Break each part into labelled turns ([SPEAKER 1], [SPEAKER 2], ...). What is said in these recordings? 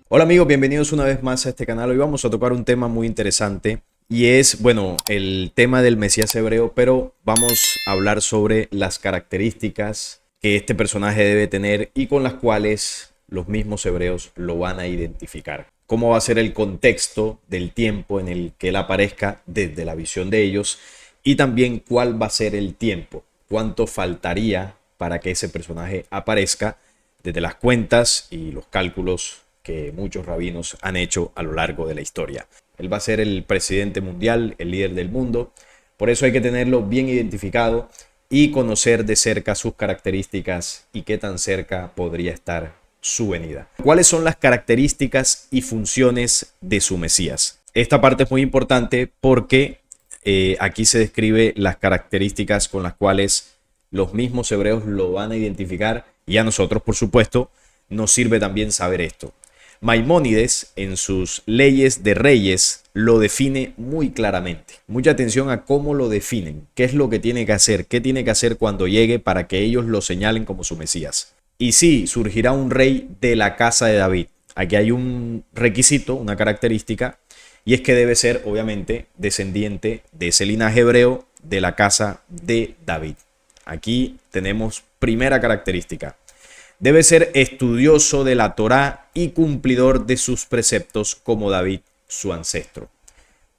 [SPEAKER 1] Hola amigos, bienvenidos una vez más a este canal. Hoy vamos a tocar un tema muy interesante y es, bueno, el tema del Mesías hebreo, pero vamos a hablar sobre las características que este personaje debe tener y con las cuales los mismos hebreos lo van a identificar. Cómo va a ser el contexto del tiempo en el que él aparezca desde la visión de ellos y también cuál va a ser el tiempo, cuánto faltaría para que ese personaje aparezca desde las cuentas y los cálculos que muchos rabinos han hecho a lo largo de la historia. Él va a ser el presidente mundial, el líder del mundo. Por eso hay que tenerlo bien identificado y conocer de cerca sus características y qué tan cerca podría estar su venida. ¿Cuáles son las características y funciones de su Mesías? Esta parte es muy importante porque aquí se describe las características con las cuales los mismos hebreos lo van a identificar y a nosotros, por supuesto, nos sirve también saber esto. Maimónides, en sus Leyes de Reyes, lo define muy claramente. Mucha atención a cómo lo definen, qué es lo que tiene que hacer, qué tiene que hacer cuando llegue para que ellos lo señalen como su Mesías. Y sí, surgirá un rey de la casa de David. Aquí hay un requisito, una característica, y es que debe ser, obviamente, descendiente de ese linaje hebreo de la casa de David. Aquí tenemos primera característica. Debe ser estudioso de la Torá y cumplidor de sus preceptos como David, su ancestro.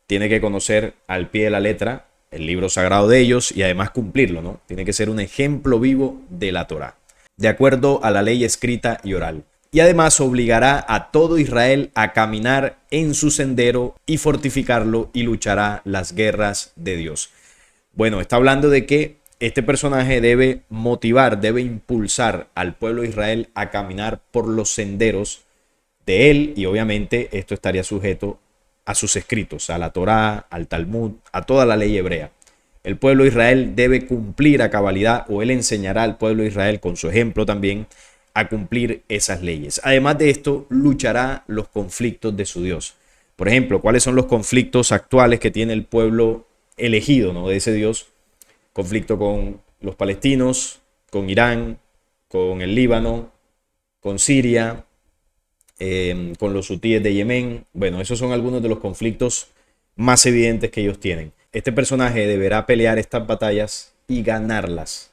[SPEAKER 1] Tiene que conocer al pie de la letra el libro sagrado de ellos y además cumplirlo, ¿no? Tiene que ser un ejemplo vivo de la Torá, de acuerdo a la ley escrita y oral. Y además obligará a todo Israel a caminar en su sendero y fortificarlo y luchará las guerras de Dios. Bueno, está hablando de que este personaje debe motivar, debe impulsar al pueblo de Israel a caminar por los senderos de él y obviamente esto estaría sujeto a sus escritos, a la Torá, al Talmud, a toda la ley hebrea. El pueblo de Israel debe cumplir a cabalidad o él enseñará al pueblo de Israel con su ejemplo también a cumplir esas leyes. Además de esto, luchará los conflictos de su Dios. Por ejemplo, ¿cuáles son los conflictos actuales que tiene el pueblo elegido, ¿no?, de ese Dios? Conflicto con los palestinos, con Irán, con el Líbano, con Siria, con los hutíes de Yemen. Bueno, esos son algunos de los conflictos más evidentes que ellos tienen. Este personaje deberá pelear estas batallas y ganarlas.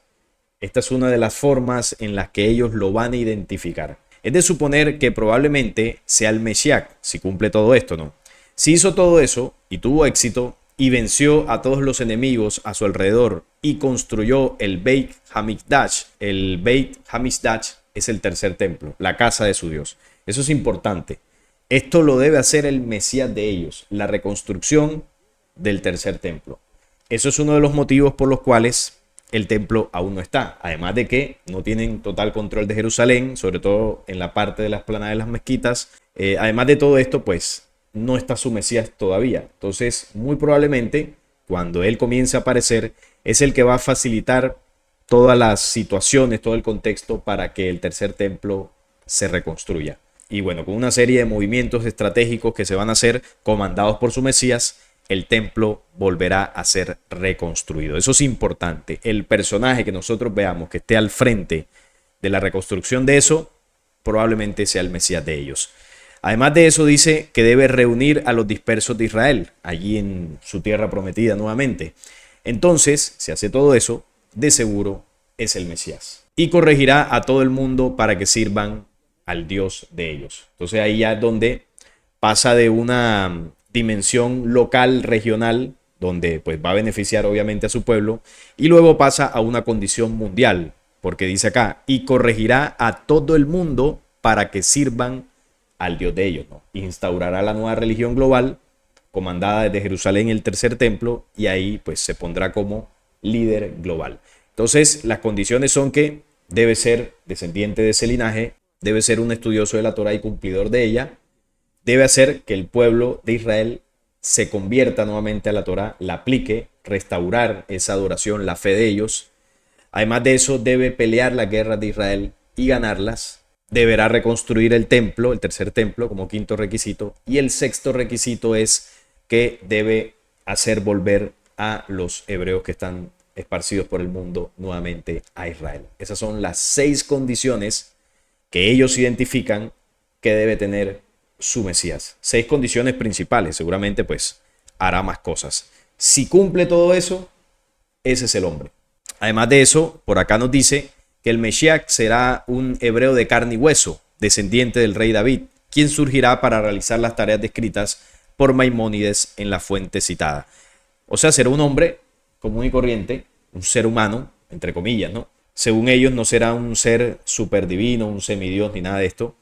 [SPEAKER 1] Esta es una de las formas en las que ellos lo van a identificar. Es de suponer que probablemente sea el Mesías, si cumple todo esto, ¿no? Si hizo todo eso y tuvo éxito y venció a todos los enemigos a su alrededor y construyó el Beit Hamikdash. El Beit Hamikdash es el tercer templo, la casa de su Dios. Eso es importante. Esto lo debe hacer el Mesías de ellos, la reconstrucción del tercer templo. Eso es uno de los motivos por los cuales el templo aún no está. Además de que no tienen total control de Jerusalén, sobre todo en la parte de la explanada de las mezquitas. Además de todo esto, pues no está su Mesías todavía. Entonces, muy probablemente, cuando él comience a aparecer, es el que va a facilitar todas las situaciones, todo el contexto para que el tercer templo se reconstruya. Y bueno, con una serie de movimientos estratégicos que se van a hacer comandados por su Mesías, el templo volverá a ser reconstruido. Eso es importante. El personaje que nosotros veamos que esté al frente de la reconstrucción de eso, probablemente sea el Mesías de ellos. Además de eso, dice que debe reunir a los dispersos de Israel, allí en su tierra prometida nuevamente. Entonces, si hace todo eso, de seguro es el Mesías. Y corregirá a todo el mundo para que sirvan al Dios de ellos. Entonces ahí ya es donde pasa de una dimensión local, regional, donde pues va a beneficiar obviamente a su pueblo, y luego pasa a una condición mundial, porque dice acá, y corregirá a todo el mundo para que sirvan al Dios de ellos, ¿no? Instaurará la nueva religión global, comandada desde Jerusalén, el tercer templo, y ahí pues se pondrá como líder global. Entonces las condiciones son que debe ser descendiente de ese linaje, debe ser un estudioso de la Torá y cumplidor de ella, debe hacer que el pueblo de Israel se convierta nuevamente a la Torá, la aplique, restaurar esa adoración, la fe de ellos. Además de eso, debe pelear las guerras de Israel y ganarlas. Deberá reconstruir el templo, el tercer templo, como quinto requisito. Y el sexto requisito es que debe hacer volver a los hebreos que están esparcidos por el mundo nuevamente a Israel. Esas son las 6 condiciones que ellos identifican que debe tener su Mesías. 6 condiciones principales, seguramente pues hará más cosas. Si cumple todo eso, ese es el hombre. Además de eso, por acá nos dice que el Mesías será un hebreo de carne y hueso, descendiente del rey David, quien surgirá para realizar las tareas descritas por Maimónides en la fuente citada. O sea, será un hombre común y corriente, un ser humano, entre comillas, ¿no? Según ellos, no será un ser superdivino, un semidios ni nada de esto.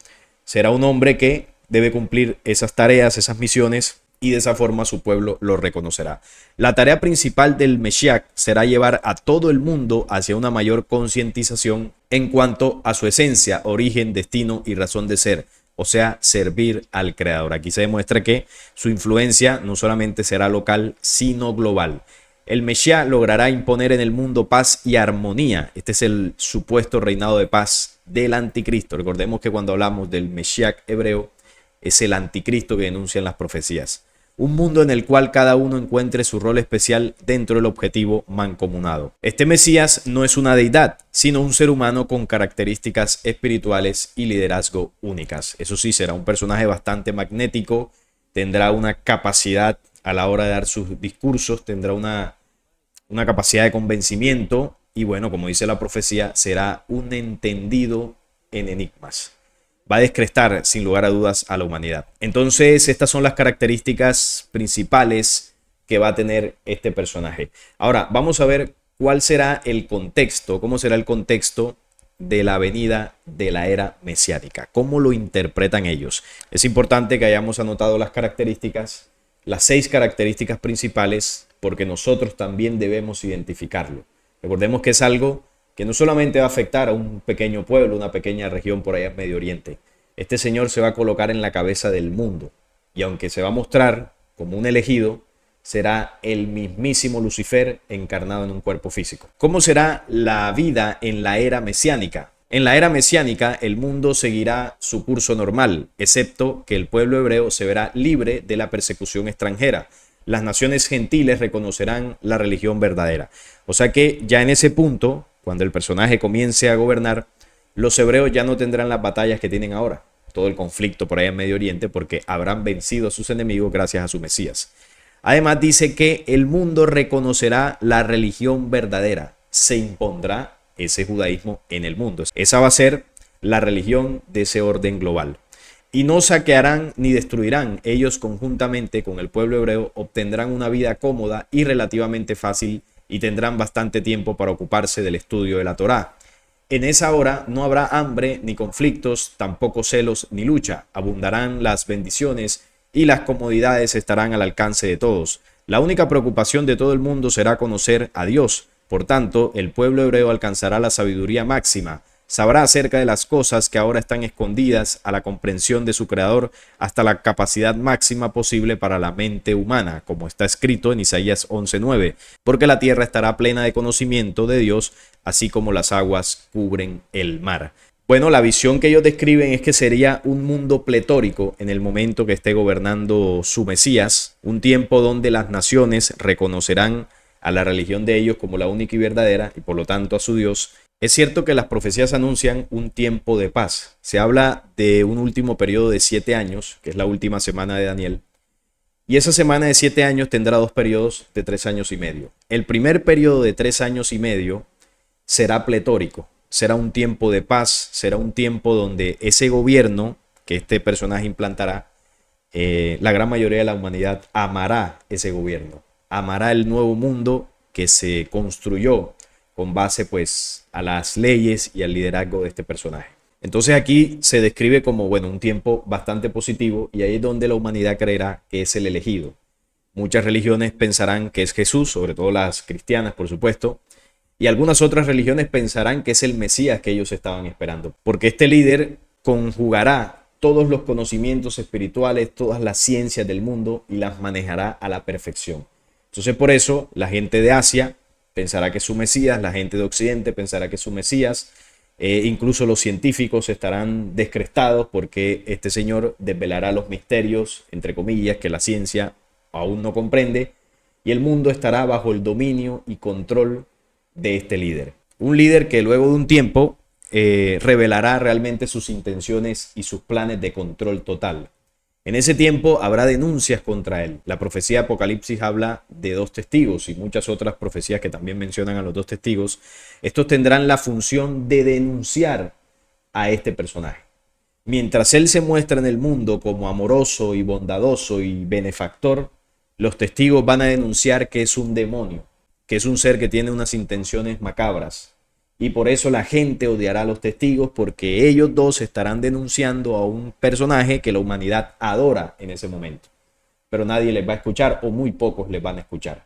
[SPEAKER 1] Será un hombre que debe cumplir esas tareas, esas misiones, y de esa forma su pueblo lo reconocerá. La tarea principal del Mesías será llevar a todo el mundo hacia una mayor concientización en cuanto a su esencia, origen, destino y razón de ser, o sea, servir al Creador. Aquí se demuestra que su influencia no solamente será local, sino global. El Mesías logrará imponer en el mundo paz y armonía. Este es el supuesto reinado de paz del anticristo. Recordemos que cuando hablamos del Mesías hebreo, es el anticristo que denuncian las profecías. Un mundo en el cual cada uno encuentre su rol especial dentro del objetivo mancomunado. Este Mesías no es una deidad, sino un ser humano con características espirituales y liderazgo únicas. Eso sí, será un personaje bastante magnético, tendrá una capacidad a la hora de dar sus discursos, tendrá una capacidad de convencimiento y bueno, como dice la profecía, será un entendido en enigmas. Va a descrestar sin lugar a dudas a la humanidad. Entonces estas son las características principales que va a tener este personaje. Ahora vamos a ver cuál será el contexto, cómo será el contexto de la venida de la era mesiánica, cómo lo interpretan ellos. Es importante que hayamos anotado las características, las 6 características principales, porque nosotros también debemos identificarlo. Recordemos que es algo que no solamente va a afectar a un pequeño pueblo, una pequeña región por allá en Medio Oriente. Este señor se va a colocar en la cabeza del mundo. Y aunque se va a mostrar como un elegido, será el mismísimo Lucifer encarnado en un cuerpo físico. ¿Cómo será la vida en la era mesiánica? En la era mesiánica, el mundo seguirá su curso normal, excepto que el pueblo hebreo se verá libre de la persecución extranjera. Las naciones gentiles reconocerán la religión verdadera. O sea que ya en ese punto, cuando el personaje comience a gobernar, los hebreos ya no tendrán las batallas que tienen ahora, todo el conflicto por allá en Medio Oriente, porque habrán vencido a sus enemigos gracias a su Mesías. Además dice que el mundo reconocerá la religión verdadera, se impondrá ese judaísmo en el mundo. Esa va a ser la religión de ese orden global. Y no saquearán ni destruirán, ellos conjuntamente con el pueblo hebreo obtendrán una vida cómoda y relativamente fácil y tendrán bastante tiempo para ocuparse del estudio de la Torá. En esa hora no habrá hambre ni conflictos, tampoco celos ni lucha. Abundarán las bendiciones y las comodidades estarán al alcance de todos. La única preocupación de todo el mundo será conocer a Dios. Por tanto, el pueblo hebreo alcanzará la sabiduría máxima. Sabrá acerca de las cosas que ahora están escondidas a la comprensión de su creador hasta la capacidad máxima posible para la mente humana, como está escrito en Isaías 11:9, porque la tierra estará plena de conocimiento de Dios, así como las aguas cubren el mar. Bueno, la visión que ellos describen es que sería un mundo pletórico en el momento que esté gobernando su Mesías, un tiempo donde las naciones reconocerán a la religión de ellos como la única y verdadera y por lo tanto a su Dios. Es cierto que las profecías anuncian un tiempo de paz. Se habla de un último periodo de 7 años, que es la última semana de Daniel. Y esa semana de 7 años tendrá 2 periodos de 3 años y medio. El primer periodo de 3 años y medio será pletórico. Será un tiempo de paz, será un tiempo donde ese gobierno que este personaje implantará, la gran mayoría de la humanidad amará ese gobierno. Amará el nuevo mundo que se construyó con base pues a las leyes y al liderazgo de este personaje. Entonces aquí se describe como bueno, un tiempo bastante positivo y ahí es donde la humanidad creerá que es el elegido. Muchas religiones pensarán que es Jesús, sobre todo las cristianas por supuesto, y algunas otras religiones pensarán que es el Mesías que ellos estaban esperando, porque este líder conjugará todos los conocimientos espirituales, todas las ciencias del mundo y las manejará a la perfección. Entonces por eso la gente de Asia pensará que es su Mesías, la gente de Occidente pensará que es su Mesías, incluso los científicos estarán descrestados porque este señor desvelará los misterios, entre comillas, que la ciencia aún no comprende, y el mundo estará bajo el dominio y control de este líder. Un líder que luego de un tiempo revelará realmente sus intenciones y sus planes de control total. En ese tiempo habrá denuncias contra él. La profecía de Apocalipsis habla de 2 testigos y muchas otras profecías que también mencionan a los 2 testigos. Estos tendrán la función de denunciar a este personaje. Mientras él se muestra en el mundo como amoroso y bondadoso y benefactor, los testigos van a denunciar que es un demonio, que es un ser que tiene unas intenciones macabras. Y por eso la gente odiará a los testigos, porque ellos dos estarán denunciando a un personaje que la humanidad adora en ese momento. Pero nadie les va a escuchar, o muy pocos les van a escuchar.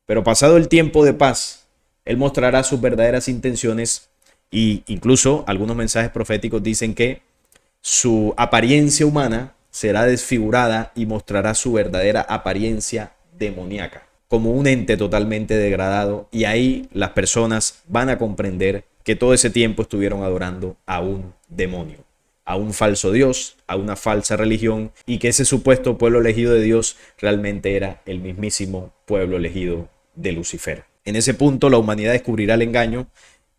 [SPEAKER 1] Pero pasado el tiempo de paz, él mostrará sus verdaderas intenciones, y incluso algunos mensajes proféticos dicen que su apariencia humana será desfigurada y mostrará su verdadera apariencia demoníaca, como un ente totalmente degradado, y ahí las personas van a comprender que todo ese tiempo estuvieron adorando a un demonio, a un falso Dios, a una falsa religión, y que ese supuesto pueblo elegido de Dios realmente era el mismísimo pueblo elegido de Lucifer. En ese punto la humanidad descubrirá el engaño.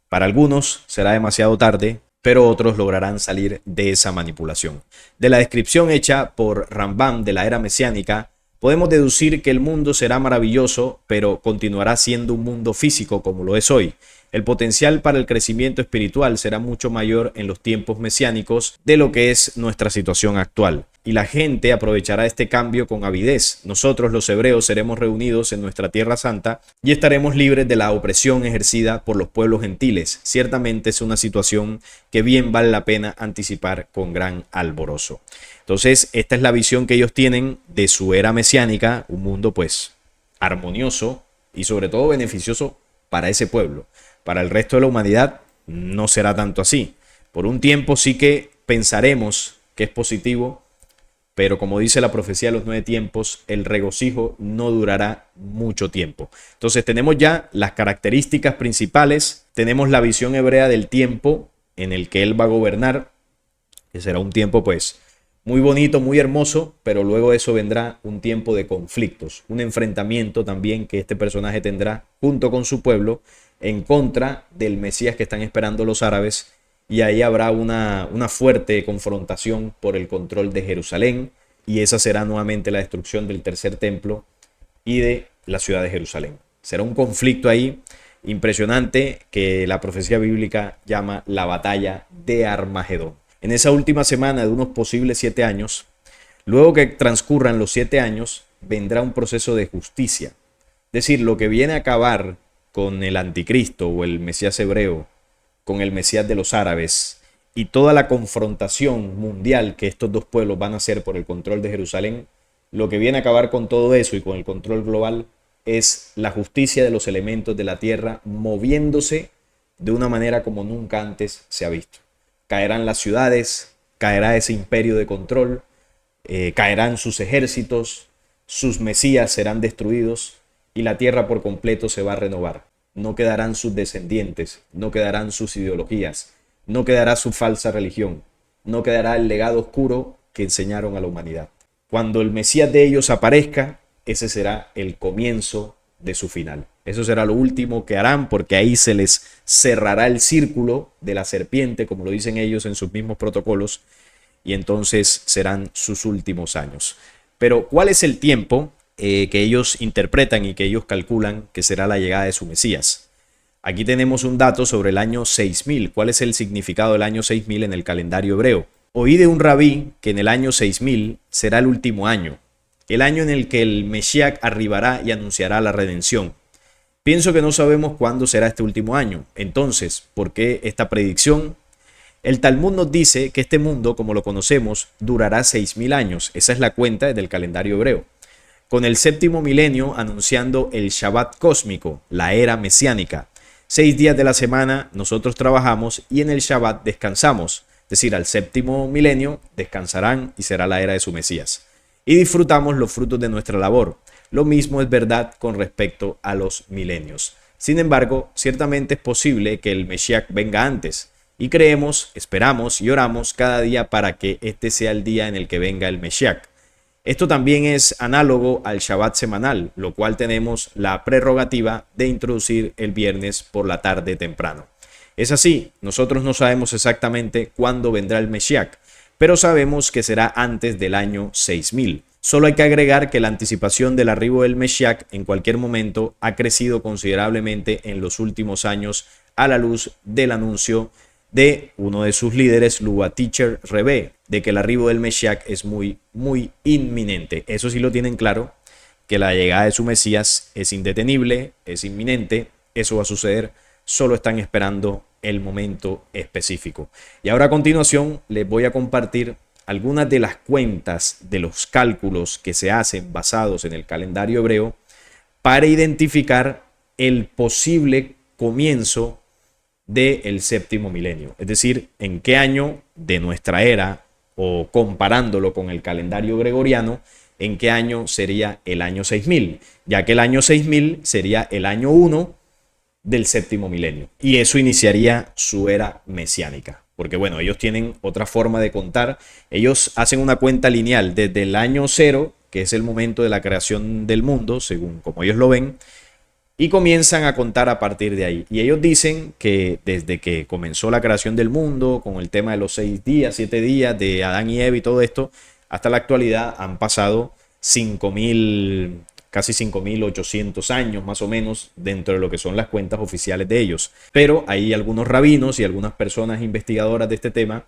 [SPEAKER 1] Para algunos será demasiado tarde, pero otros lograrán salir de esa manipulación. De la descripción hecha por Rambam de la era mesiánica, podemos deducir que el mundo será maravilloso, pero continuará siendo un mundo físico como lo es hoy. El potencial para el crecimiento espiritual será mucho mayor en los tiempos mesiánicos de lo que es nuestra situación actual. Y la gente aprovechará este cambio con avidez. Nosotros los hebreos seremos reunidos en nuestra tierra santa y estaremos libres de la opresión ejercida por los pueblos gentiles. Ciertamente es una situación que bien vale la pena anticipar con gran alborozo. Entonces, esta es la visión que ellos tienen de su era mesiánica, un mundo pues armonioso y sobre todo beneficioso para ese pueblo. Para el resto de la humanidad no será tanto así. Por un tiempo sí que pensaremos que es positivo, pero como dice la profecía de los 9 tiempos, el regocijo no durará mucho tiempo. Entonces tenemos ya las características principales, tenemos la visión hebrea del tiempo en el que él va a gobernar, que será un tiempo pues muy bonito, muy hermoso, pero luego de eso vendrá un tiempo de conflictos, un enfrentamiento también que este personaje tendrá junto con su pueblo en contra del Mesías que están esperando los árabes, y ahí habrá una fuerte confrontación por el control de Jerusalén, y esa será nuevamente la destrucción del tercer templo y de la ciudad de Jerusalén. Será un conflicto ahí impresionante que la profecía bíblica llama la batalla de Armagedón. En esa última semana de unos posibles 7 años, luego que transcurran los 7 años, vendrá un proceso de justicia. Es decir, lo que viene a acabar con el anticristo o el Mesías hebreo, con el Mesías de los árabes y toda la confrontación mundial que estos dos pueblos van a hacer por el control de Jerusalén, lo que viene a acabar con todo eso y con el control global es la justicia de los elementos de la tierra moviéndose de una manera como nunca antes se ha visto. Caerán las ciudades, caerá ese imperio de control, caerán sus ejércitos, sus mesías serán destruidos y la tierra por completo se va a renovar. No quedarán sus descendientes, no quedarán sus ideologías, no quedará su falsa religión, no quedará el legado oscuro que enseñaron a la humanidad. Cuando el Mesías de ellos aparezca, ese será el comienzo de su final. Eso será lo último que harán, porque ahí se les cerrará el círculo de la serpiente, como lo dicen ellos en sus mismos protocolos, y entonces serán sus últimos años. Pero ¿cuál es el tiempo que ellos interpretan y que ellos calculan que será la llegada de su Mesías? Aquí tenemos un dato sobre el año 6000. ¿Cuál es el significado del año 6000 en el calendario hebreo? Oí de un rabí que en el año 6000 será el último año, el año en el que el Mesías arribará y anunciará la redención. Pienso que no sabemos cuándo será este último año. Entonces, ¿por qué esta predicción? El Talmud nos dice que este mundo, como lo conocemos, durará 6000 años. Esa es la cuenta del calendario hebreo. Con el séptimo milenio anunciando el Shabbat cósmico, la era mesiánica. 6 días de la semana nosotros trabajamos y en el Shabbat descansamos. Es decir, al séptimo milenio descansarán y será la era de su Mesías. Y disfrutamos los frutos de nuestra labor. Lo mismo es verdad con respecto a los milenios. Sin embargo, ciertamente es posible que el Mesías venga antes. Y creemos, esperamos y oramos cada día para que este sea el día en el que venga el Mesías. Esto también es análogo al Shabbat semanal, lo cual tenemos la prerrogativa de introducir el viernes por la tarde temprano. Es así, nosotros no sabemos exactamente cuándo vendrá el Mesías, pero sabemos que será antes del año 6000. Solo hay que agregar que la anticipación del arribo del Mesías en cualquier momento ha crecido considerablemente en los últimos años a la luz del anuncio de uno de sus líderes, Lubavitcher Rebbe, de que el arribo del Mesías es muy inminente. Eso sí lo tienen claro, que la llegada de su Mesías es indetenible, es inminente, eso va a suceder, solo están esperando el momento específico. Y ahora a continuación les voy a compartir algunas de las cuentas de los cálculos que se hacen basados en el calendario hebreo para identificar el posible comienzo del séptimo milenio, es decir, en qué año de nuestra era, o comparándolo con el calendario gregoriano, en qué año sería el año 6000, ya que el año 6000 sería el año 1 del séptimo milenio, y eso iniciaría su era mesiánica, porque bueno, ellos tienen otra forma de contar. Ellos hacen una cuenta lineal desde el año 0, que es el momento de la creación del mundo, según como ellos lo ven, y comienzan a contar a partir de ahí. Y ellos dicen que desde que comenzó la creación del mundo, con el tema de los 6 días, 7 días de Adán y Eva y todo esto, hasta la actualidad han pasado 5000, casi 5800 años más o menos dentro de lo que son las cuentas oficiales de ellos. Pero hay algunos rabinos y algunas personas investigadoras de este tema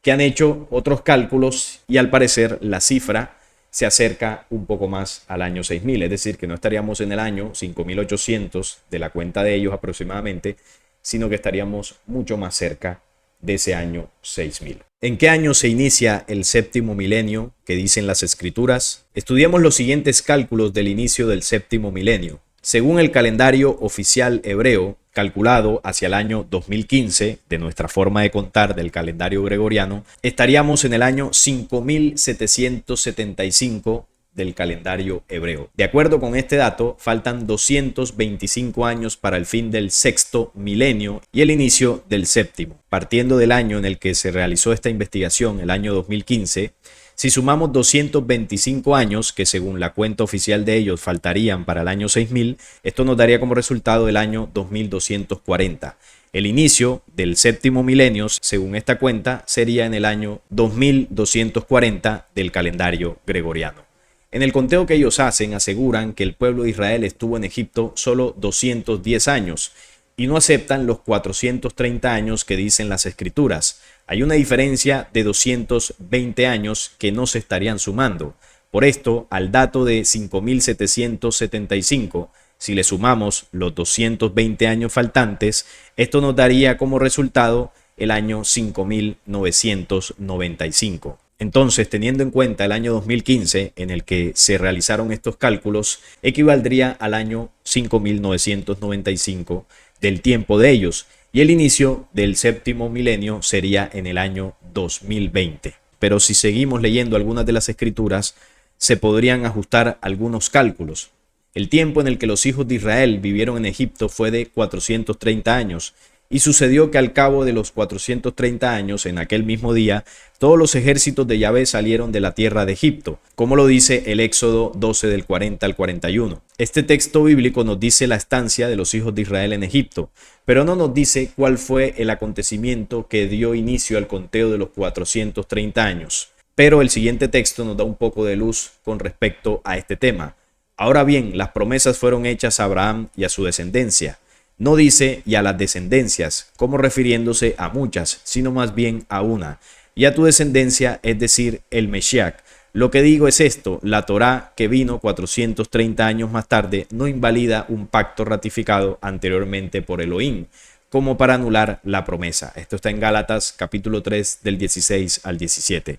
[SPEAKER 1] que han hecho otros cálculos y al parecer la cifra se acerca un poco más al año 6000, es decir, que no estaríamos en el año 5800 de la cuenta de ellos aproximadamente, sino que estaríamos mucho más cerca de ese año 6000. ¿En qué año se inicia el séptimo milenio que dicen las escrituras? Estudiemos los siguientes cálculos del inicio del séptimo milenio. Según el calendario oficial hebreo, calculado hacia el año 2015, de nuestra forma de contar del calendario gregoriano, estaríamos en el año 5775 del calendario hebreo. De acuerdo con este dato, faltan 225 años para el fin del sexto milenio y el inicio del séptimo. Partiendo del año en el que se realizó esta investigación, el año 2015, si sumamos 225 años, que según la cuenta oficial de ellos faltarían para el año 6000, esto nos daría como resultado el año 2240. El inicio del séptimo milenio, según esta cuenta, sería en el año 2240 del calendario gregoriano. En el conteo que ellos hacen, aseguran que el pueblo de Israel estuvo en Egipto solo 210 años y no aceptan los 430 años que dicen las escrituras. Hay una diferencia de 220 años que no se estarían sumando. Por esto, al dato de 5775, si le sumamos los 220 años faltantes, esto nos daría como resultado el año 5995. Entonces, teniendo en cuenta el año 2015 en el que se realizaron estos cálculos, equivaldría al año 5995 del tiempo de ellos, y el inicio del séptimo milenio sería en el año 2020. Pero si seguimos leyendo algunas de las escrituras, se podrían ajustar algunos cálculos. El tiempo en el que los hijos de Israel vivieron en Egipto fue de 430 años, y sucedió que al cabo de los 430 años, en aquel mismo día, todos los ejércitos de Yahvé salieron de la tierra de Egipto, como lo dice el Éxodo 12 del 40 al 41. Este texto bíblico nos dice la estancia de los hijos de Israel en Egipto, pero no nos dice cuál fue el acontecimiento que dio inicio al conteo de los 430 años. Pero el siguiente texto nos da un poco de luz con respecto a este tema. Ahora bien, las promesas fueron hechas a Abraham y a su descendencia. No dice y a las descendencias, como refiriéndose a muchas, sino más bien a una. Y a tu descendencia, es decir, el Mesías. Lo que digo es esto: la Torá, que vino 430 años más tarde, no invalida un pacto ratificado anteriormente por Elohim, como para anular la promesa. Esto está en Gálatas capítulo 3 del 16 al 17.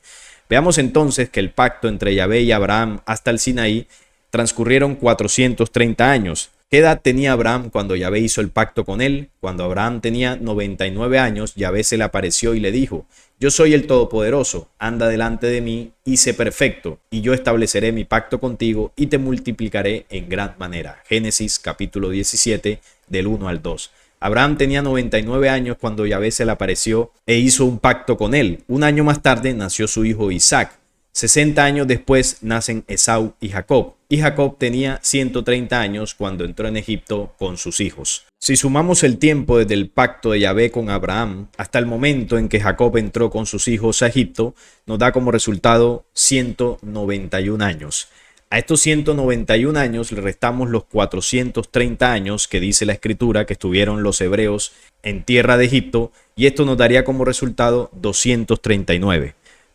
[SPEAKER 1] Veamos entonces que el pacto entre Yahvé y Abraham hasta el Sinaí transcurrieron 430 años. ¿Qué edad tenía Abraham cuando Yahvé hizo el pacto con él? Cuando Abraham tenía 99 años, Yahvé se le apareció y le dijo: yo soy el Todopoderoso, anda delante de mí y sé perfecto, y yo estableceré mi pacto contigo y te multiplicaré en gran manera. Génesis capítulo 17 del 1 al 2. Abraham tenía 99 años cuando Yahvé se le apareció e hizo un pacto con él. Un año más tarde nació su hijo Isaac. 60 años después nacen Esaú y Jacob. Y Jacob tenía 130 años cuando entró en Egipto con sus hijos. Si sumamos el tiempo desde el pacto de Yahvé con Abraham hasta el momento en que Jacob entró con sus hijos a Egipto, nos da como resultado 191 años. A estos 191 años le restamos los 430 años que dice la escritura que estuvieron los hebreos en tierra de Egipto, y esto nos daría como resultado 239.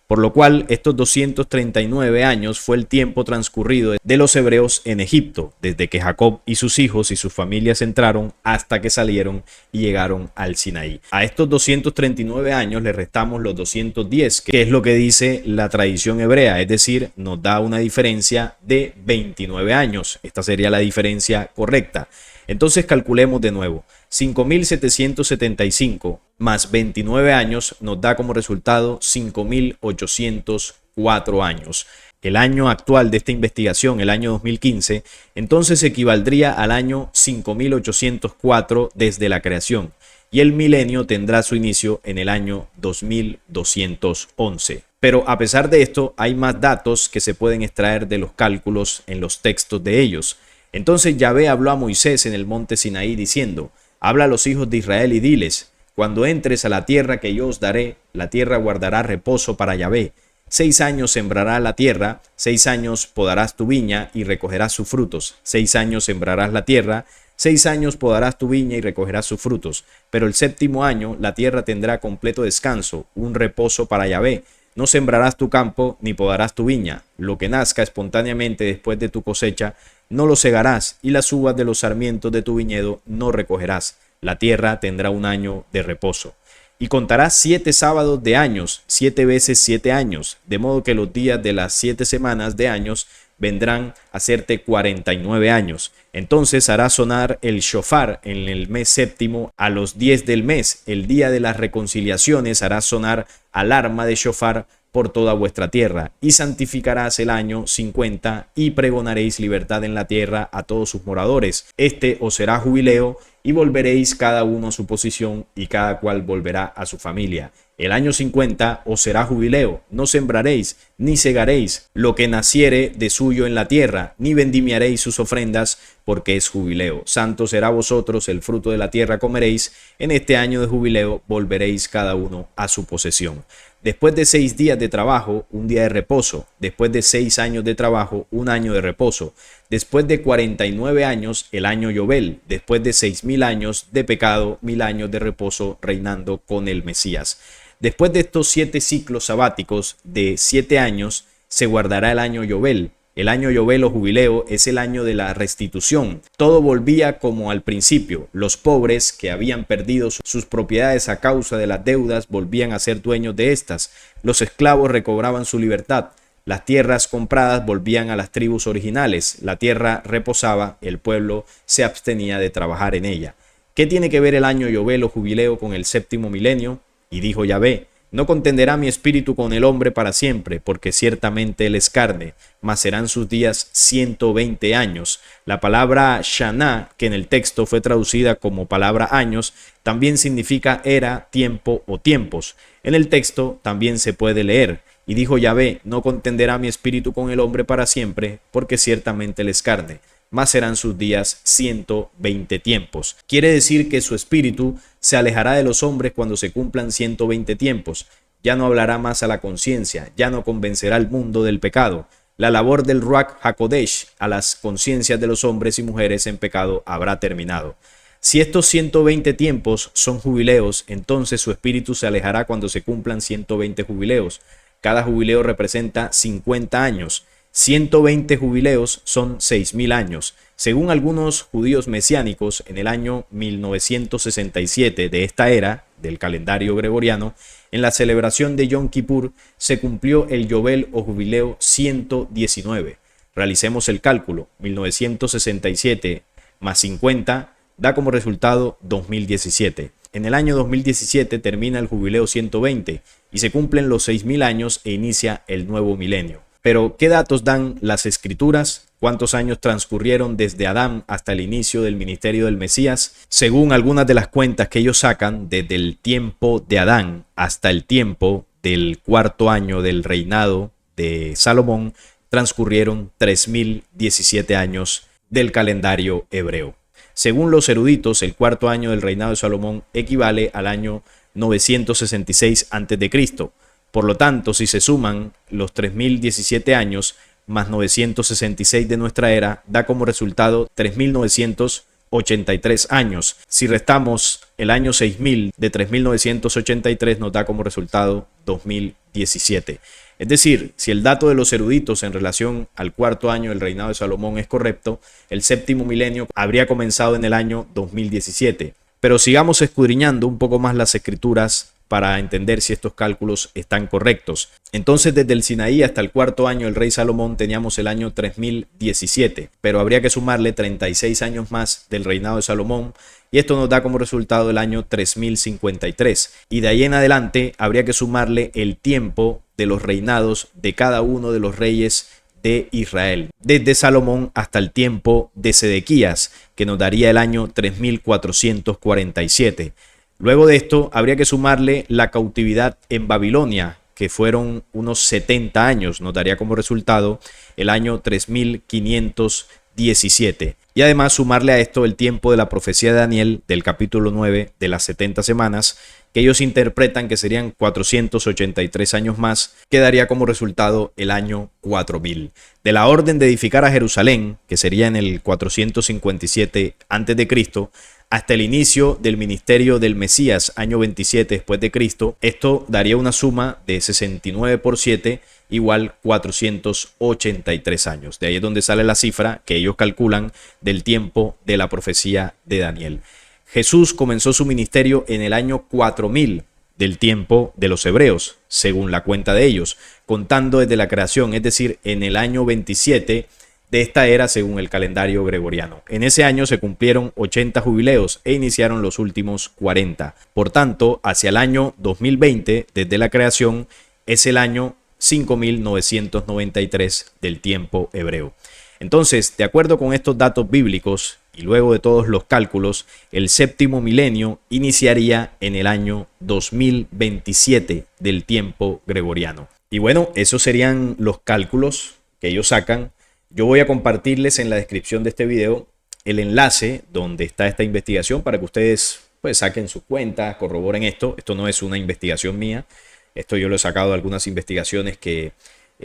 [SPEAKER 1] Por lo cual, estos 239 años fue el tiempo transcurrido de los hebreos en Egipto, desde que Jacob y sus hijos y sus familias entraron hasta que salieron y llegaron al Sinaí. A estos 239 años le restamos los 210, que es lo que dice la tradición hebrea, es decir, nos da una diferencia de 29 años. Esta sería la diferencia correcta. Entonces calculemos de nuevo. 5.775 más 29 años nos da como resultado 5.804 años. El año actual de esta investigación, el año 2015, entonces equivaldría al año 5.804 desde la creación, y el milenio tendrá su inicio en el año 2211. Pero a pesar de esto, hay más datos que se pueden extraer de los cálculos en los textos de ellos. Entonces Yahvé habló a Moisés en el monte Sinaí diciendo: habla a los hijos de Israel y diles: cuando entres a la tierra que yo os daré, la tierra guardará reposo para Yahvé. 6 años sembrará la tierra, 6 años podarás tu viña y recogerás sus frutos. 6 años sembrarás la tierra, 6 años podarás tu viña y recogerás sus frutos. Pero el 7º año la tierra tendrá completo descanso, un reposo para Yahvé. No sembrarás tu campo ni podarás tu viña. Lo que nazca espontáneamente después de tu cosecha no lo segarás, y las uvas de los sarmientos de tu viñedo no recogerás. La tierra tendrá un año de reposo. Y contarás 7 sábados de años, 7 veces 7 años, de modo que los días de las 7 semanas de años vendrán a hacerte 49 años. Entonces harás sonar el shofar en el mes 7º a los 10 del mes. El día de las reconciliaciones harás sonar alarma de shofar por toda vuestra tierra, y santificarás el año 50 y pregonaréis libertad en la tierra a todos sus moradores. Este os será jubileo, y volveréis cada uno a su posición y cada cual volverá a su familia. El año 50 os será jubileo, no sembraréis ni segaréis lo que naciere de suyo en la tierra, ni vendimiaréis sus ofrendas, porque es jubileo. Santo será vosotros, el fruto de la tierra comeréis. En este año de jubileo volveréis cada uno a su posesión. Después de 6 días de trabajo, un día de reposo. Después de 6 años de trabajo, un año de reposo. Después de 49 años, el año Yobel. Después de 6.000 años de pecado, 1.000 años de reposo reinando con el Mesías. Después de estos 7 ciclos sabáticos de 7 años, se guardará el año Yobel. El año Yobel o jubileo es el año de la restitución. Todo volvía como al principio. Los pobres que habían perdido sus propiedades a causa de las deudas volvían a ser dueños de estas. Los esclavos recobraban su libertad. Las tierras compradas volvían a las tribus originales. La tierra reposaba, el pueblo se abstenía de trabajar en ella. ¿Qué tiene que ver el año Yobel o jubileo con el 7º milenio? Y dijo Yahvé: no contenderá mi espíritu con el hombre para siempre, porque ciertamente él es carne, mas serán sus días 120 años. La palabra Shana, que en el texto fue traducida como palabra años, también significa era, tiempo o tiempos. En el texto también se puede leer: y dijo Yahvé: no contenderá mi espíritu con el hombre para siempre, porque ciertamente él es carne, mas serán sus días 120 tiempos. Quiere decir que su espíritu se alejará de los hombres cuando se cumplan 120 tiempos. Ya no hablará más a la conciencia, ya no convencerá al mundo del pecado. La labor del Ruach HaKodesh a las conciencias de los hombres y mujeres en pecado habrá terminado. Si estos 120 tiempos son jubileos, entonces su espíritu se alejará cuando se cumplan 120 jubileos. Cada jubileo representa 50 años. 120 jubileos son 6.000 años. Según algunos judíos mesiánicos, en el año 1967 de esta era, del calendario gregoriano, en la celebración de Yom Kippur, se cumplió el Yobel o jubileo 119. Realicemos el cálculo: 1967 más 50 da como resultado 2017. En el año 2017 termina el jubileo 120 y se cumplen los 6.000 años e inicia el nuevo milenio. Pero, ¿qué datos dan las escrituras? ¿Cuántos años transcurrieron desde Adán hasta el inicio del ministerio del Mesías? Según algunas de las cuentas que ellos sacan, desde el tiempo de Adán hasta el tiempo del 4º año del reinado de Salomón, transcurrieron 3.017 años del calendario hebreo. Según los eruditos, el cuarto año del reinado de Salomón equivale al año 966 a.C. Por lo tanto, si se suman los 3017 años más 966 de nuestra era, da como resultado 3983 años. Si restamos el año 6000 de 3983, nos da como resultado 2017. Es decir, si el dato de los eruditos en relación al cuarto año del reinado de Salomón es correcto, el séptimo milenio habría comenzado en el año 2017. Pero sigamos escudriñando un poco más las escrituras para entender si estos cálculos están correctos. Entonces, desde el Sinaí hasta el cuarto año del rey Salomón teníamos el año 3017, pero habría que sumarle 36 años más del reinado de Salomón, y esto nos da como resultado el año 3053. Y de ahí en adelante habría que sumarle el tiempo de los reinados de cada uno de los reyes de Israel, desde Salomón hasta el tiempo de Sedequías, que nos daría el año 3447. Luego de esto, habría que sumarle la cautividad en Babilonia, que fueron unos 70 años, nos daría como resultado el año 3517. Y además sumarle a esto el tiempo de la profecía de Daniel del capítulo 9 de las 70 semanas, que ellos interpretan que serían 483 años más, que daría como resultado el año 4000. De la orden de edificar a Jerusalén, que sería en el 457 a.C., hasta el inicio del ministerio del Mesías, año 27 después de Cristo, esto daría una suma de 69 por 7, igual 483 años. De ahí es donde sale la cifra que ellos calculan del tiempo de la profecía de Daniel. Jesús comenzó su ministerio en el año 4000 del tiempo de los hebreos, según la cuenta de ellos, contando desde la creación, es decir, en el año 27 de esta era según el calendario gregoriano. En ese año se cumplieron 80 jubileos e iniciaron los últimos 40. Por tanto, hacia el año 2020, desde la creación, es el año 5993 del tiempo hebreo. Entonces, de acuerdo con estos datos bíblicos y luego de todos los cálculos, el séptimo milenio iniciaría en el año 2027 del tiempo gregoriano. Y bueno, esos serían los cálculos que ellos sacan. Yo voy a compartirles en la descripción de este video el enlace donde está esta investigación para que ustedes pues saquen sus cuentas, corroboren esto. Esto no es una investigación mía. Esto yo lo he sacado de algunas investigaciones que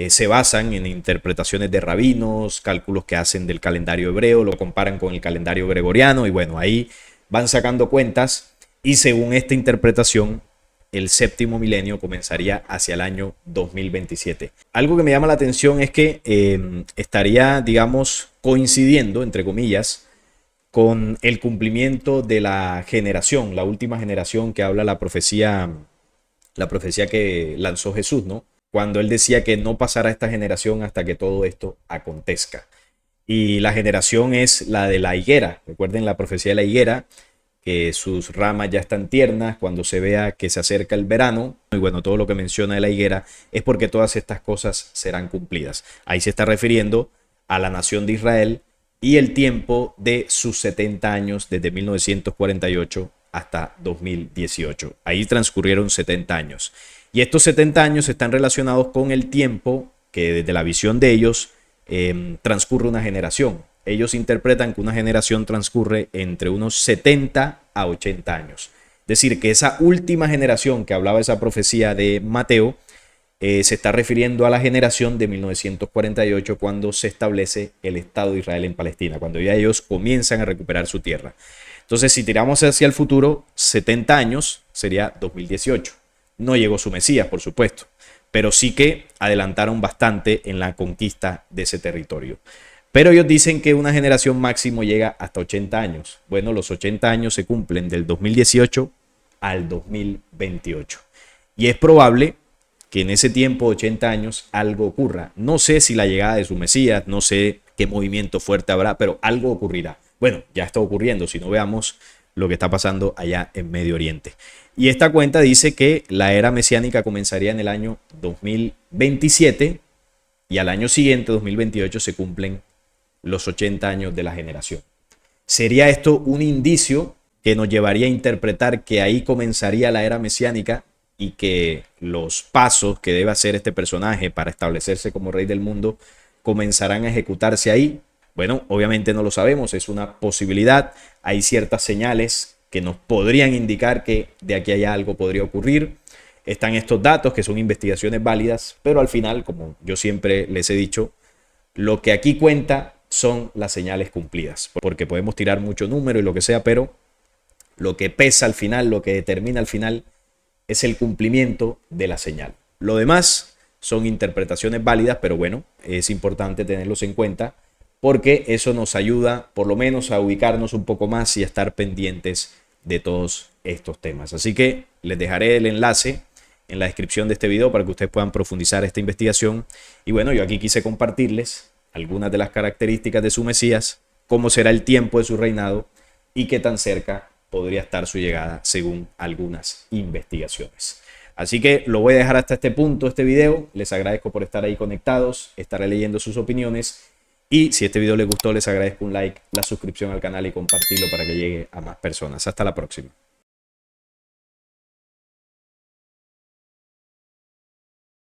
[SPEAKER 1] se basan en interpretaciones de rabinos, cálculos que hacen del calendario hebreo, lo comparan con el calendario gregoriano y bueno, ahí van sacando cuentas y según esta interpretación, el séptimo milenio comenzaría hacia el año 2027. Algo que me llama la atención es que estaría, digamos, coincidiendo, entre comillas, con el cumplimiento de la generación, la última generación que habla la profecía que lanzó Jesús, ¿no? Cuando él decía que no pasará esta generación hasta que todo esto acontezca. Y la generación es la de la higuera. Recuerden la profecía de la higuera, que sus ramas ya están tiernas cuando se vea que se acerca el verano. Y bueno, todo lo que menciona de la higuera es porque todas estas cosas serán cumplidas. Ahí se está refiriendo a la nación de Israel y el tiempo de sus 70 años desde 1948 hasta 2018. Ahí transcurrieron 70 años. Y estos 70 años están relacionados con el tiempo que desde la visión de ellos transcurre una generación. Ellos interpretan que una generación transcurre entre unos 70 a 80 años. Es decir, que esa última generación que hablaba esa profecía de Mateo se está refiriendo a la generación de 1948 cuando se establece el Estado de Israel en Palestina, cuando ya ellos comienzan a recuperar su tierra. Entonces, si tiramos hacia el futuro, 70 años sería 2018. No llegó su Mesías, por supuesto, pero sí que adelantaron bastante en la conquista de ese territorio. Pero ellos dicen que una generación máximo llega hasta 80 años. Bueno, los 80 años se cumplen del 2018 al 2028. Y es probable que en ese tiempo de 80 años algo ocurra. No sé si la llegada de su Mesías, no sé qué movimiento fuerte habrá, pero algo ocurrirá. Bueno, ya está ocurriendo, si no veamos lo que está pasando allá en Medio Oriente. Y esta cuenta dice que la era mesiánica comenzaría en el año 2027 y al año siguiente, 2028, se cumplen los 80 años de la generación. ¿Sería esto un indicio que nos llevaría a interpretar que ahí comenzaría la era mesiánica y que los pasos que debe hacer este personaje para establecerse como rey del mundo comenzarán a ejecutarse ahí? Bueno, obviamente no lo sabemos, es una posibilidad. Hay ciertas señales que nos podrían indicar que de aquí a allá algo podría ocurrir. Están estos datos que son investigaciones válidas, pero al final, como yo siempre les he dicho, lo que aquí cuenta son las señales cumplidas, porque podemos tirar mucho número y lo que sea, pero lo que pesa al final, lo que determina al final, es el cumplimiento de la señal. Lo demás son interpretaciones válidas, pero bueno, es importante tenerlos en cuenta porque eso nos ayuda por lo menos a ubicarnos un poco más y a estar pendientes de todos estos temas. Así que les dejaré el enlace en la descripción de este video para que ustedes puedan profundizar esta investigación. Y bueno, yo aquí quise compartirles algunas de las características de su Mesías, cómo será el tiempo de su reinado y qué tan cerca podría estar su llegada según algunas investigaciones. Así que lo voy a dejar hasta este punto, este video. Les agradezco por estar ahí conectados, estaré leyendo sus opiniones. Y si este video les gustó, les agradezco un like, la suscripción al canal y compartirlo para que llegue a más personas. Hasta la próxima.